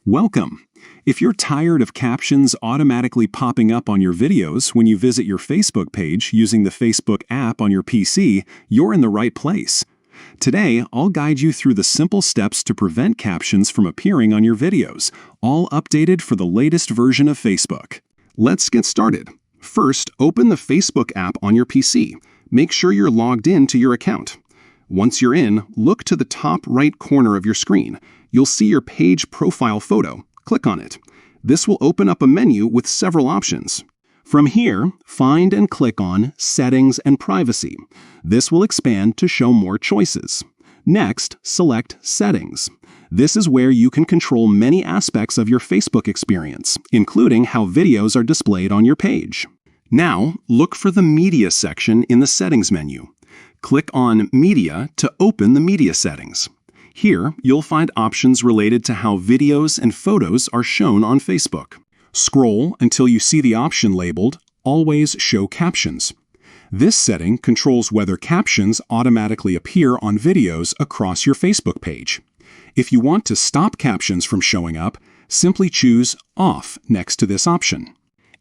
Welcome! If you're tired of captions automatically popping up on your videos when you visit your Facebook page using the Facebook app on your PC, you're in the right place. Today, I'll guide you through the simple steps to prevent captions from appearing on your videos, all updated for the latest version of Facebook. Let's get started. First, open the Facebook app on your PC. Make sure you're logged in to your account. Once you're in, look to the top right corner of your screen. You'll see your page profile photo. Click on it. This will open up a menu with several options. From here, find and click on Settings and Privacy. This will expand to show more choices. Next, select Settings. This is where you can control many aspects of your Facebook experience, including how videos are displayed on your page. Now, look for the Media section in the Settings menu. Click on Media to open the Media settings. Here, you'll find options related to how videos and photos are shown on Facebook. Scroll until you see the option labeled Always Show Captions. This setting controls whether captions automatically appear on videos across your Facebook page. If you want to stop captions from showing up, simply choose Off next to this option.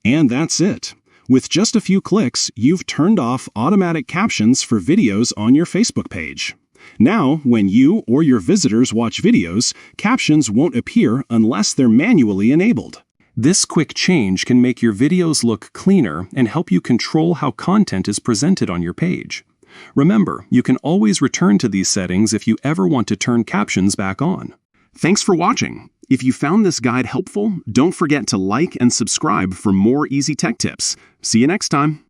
And that's it. With just a few clicks, you've turned off automatic captions for videos on your Facebook page. Now, when you or your visitors watch videos, captions won't appear unless they're manually enabled. This quick change can make your videos look cleaner and help you control how content is presented on your page. Remember, you can always return to these settings if you ever want to turn captions back on. Thanks for watching. If you found this guide helpful, don't forget to like and subscribe for more easy tech tips. See you next time.